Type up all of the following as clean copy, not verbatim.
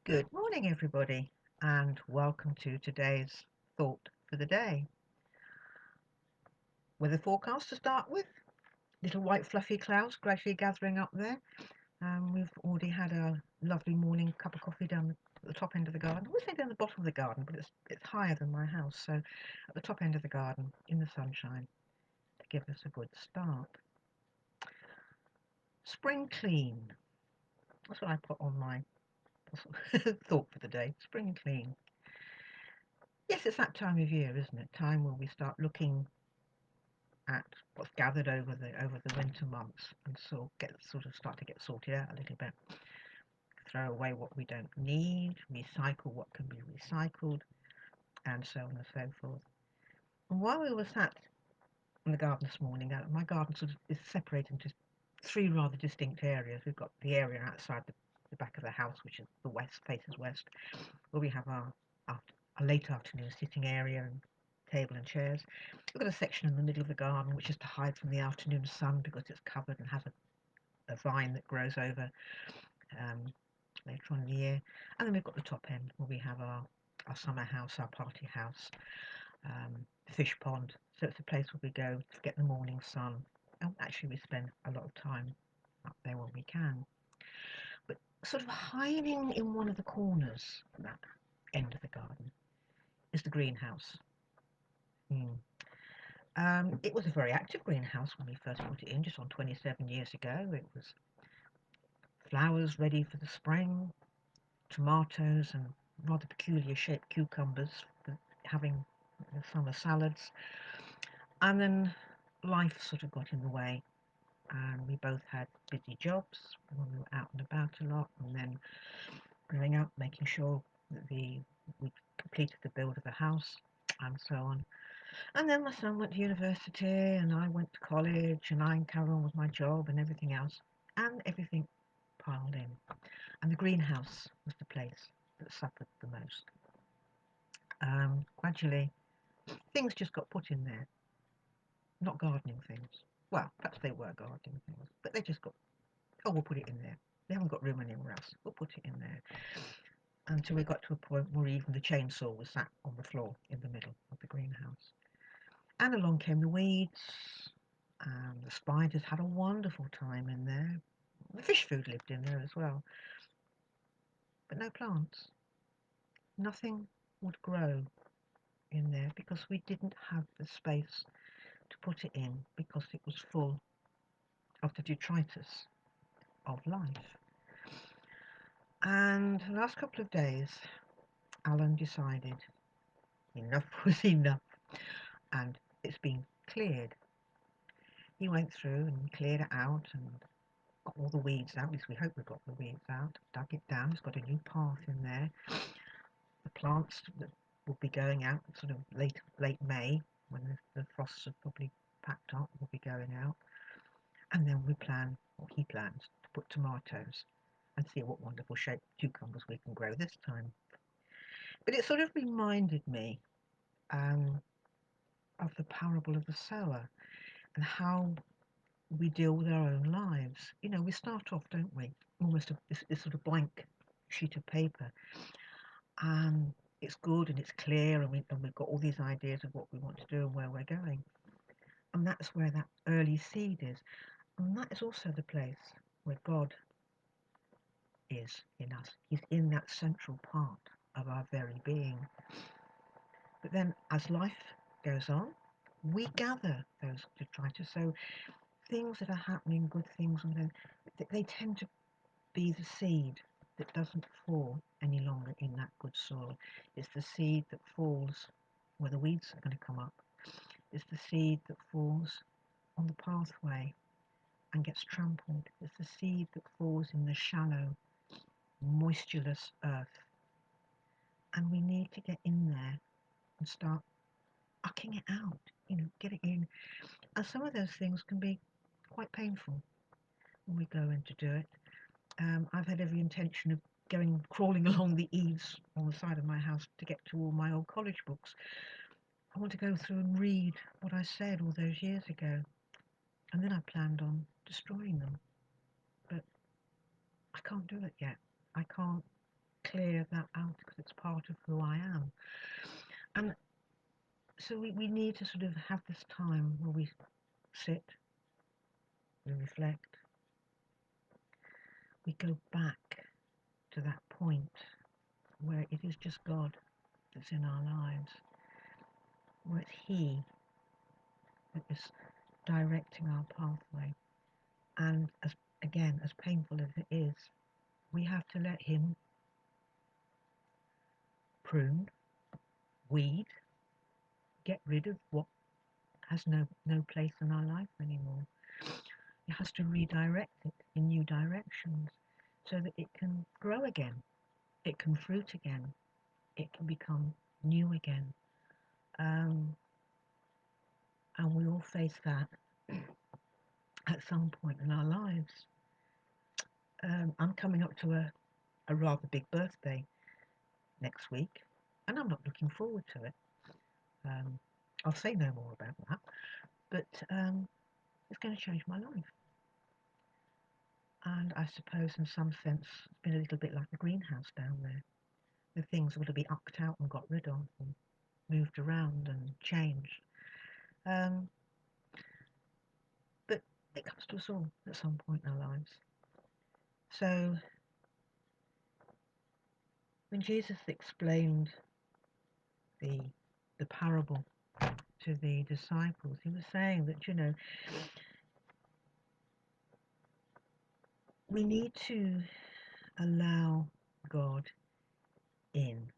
Good morning, everybody, and welcome to today's thought for the day. Weather forecast to start with. Little white fluffy clouds gradually gathering up there. We've already had a lovely morning cup of coffee down at the top end of the garden. I would say down the bottom of the garden, but it's higher than my house, so at the top end of the garden in the sunshine to give us a good start. Spring clean. That's what I put on my thought for the day. Spring clean. Yes, it's that time of year, isn't it? Time where we start looking at what's gathered over the winter months and sort of start to get sorted out a little bit. Throw away what we don't need, recycle what can be recycled, and so on and so forth. And while we were sat in the garden this morning, my garden sort of is separated into three rather distinct areas. We've got the area outside the back of the house, which is the west, faces west, where we have our late afternoon sitting area and table and chairs. We've got a section in the middle of the garden which is to hide from the afternoon sun because it's covered and has a vine that grows over um, later on in the year. And then we've got the top end where we have our summer house, our party house, fish pond. So it's a place where we go to get the morning sun. And actually, we spend a lot of time up there when we can. But sort of hiding in one of the corners of that end of the garden is the greenhouse. Mm. It was a very active greenhouse when we first put it in, just on 27 years ago. It was flowers ready for the spring, tomatoes and rather peculiar shaped cucumbers for having the summer salads. And then life sort of got in the way, and we both had busy jobs when we were out and about a lot, and then growing up, making sure that we completed the build of the house and so on. And then my son went to university, and I went to college, and I carried on with my job and everything else, and everything piled in. And the greenhouse was the place that suffered the most. Gradually, things just got put in there, not gardening things. Well, perhaps they were gardening things, but they just got, oh, we'll put it in there. We haven't got room anywhere else. We'll put it in there. Until we got to a point where even the chainsaw was sat on the floor in the middle of the greenhouse. And along came the weeds, and the spiders had a wonderful time in there. The fish food lived in there as well, but no plants. Nothing would grow in there because we didn't have the space to put it in because it was full of the detritus of life. And the last couple of days, Alan decided enough was enough and it's been cleared. He went through and cleared it out and got all the weeds out. At least we hope we got the weeds out. Dug it down. It's got a new path in there. The plants that will be going out sort of late May when the frosts have probably packed up will be going out. And then we plan, or he plans, to put tomatoes and see what wonderful shaped cucumbers we can grow this time. But it sort of reminded me um, of the parable of the sower and how we deal with our own lives. You know, we start off, don't we, almost this sort of blank sheet of paper, and it's good and it's clear, and we've got all these ideas of what we want to do and where we're going, and that's where that early seed is, and that is also the place where God is in us. He's in that central part of our very being. But then, as life goes on, we gather those detritus. So things that are happening, good things, and then they tend to be the seed that doesn't fall any longer in that good soil. It's the seed that falls where the weeds are going to come up. It's the seed that falls on the pathway and gets trampled. It's the seed that falls in the shallow, moistureless earth. And we need to get in there and start ucking it out, get it in. And some of those things can be quite painful when we go in to do it. I've had every intention of crawling along the eaves on the side of my house to get to all my old college books. I want to go through and read what I said all those years ago. And then I planned on destroying them. But I can't do it yet. I can't clear that out because it's part of who I am. And so we need to sort of have this time where we sit, we reflect, we go back to that point where it is just God that's in our lives, where it's He that is directing our pathway. And as again, as painful as it is, we have to let Him prune, weed, get rid of what has no place in our life anymore. It has to redirect it in new directions so that it can grow again, it can fruit again, it can become new again. Um, and we all face that at some point in our lives. I'm coming up to a rather big birthday next week, and I'm not looking forward to it. Um, I'll say no more about that, but it's going to change my life. And I suppose, in some sense, it's been a little bit like the greenhouse down there. The things were to be upped out and got rid of, and moved around and changed. Um, but it comes to us all at some point in our lives. So when Jesus explained the the parable to the disciples, he was saying that, we need to allow God in.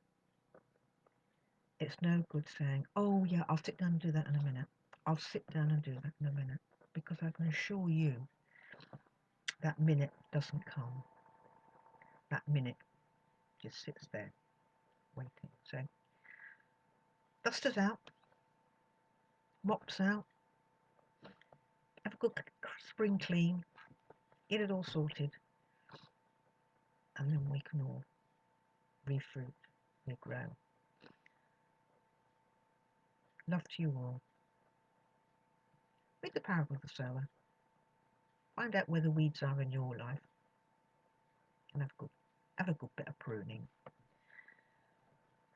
It's no good saying, oh yeah, I'll sit down and do that in a minute. I'll sit down and do that in a minute. Because I can assure you that minute doesn't come. That minute just sits there waiting. So dust us out, mops out, have a good spring clean, get it all sorted, and then we can all refruit, regrow. Love to you all. Read the parable of the sower. Find out where the weeds are in your life, and have a good bit of pruning.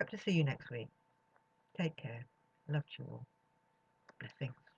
Hope to see you next week. Take care. Love to you all. Blessings.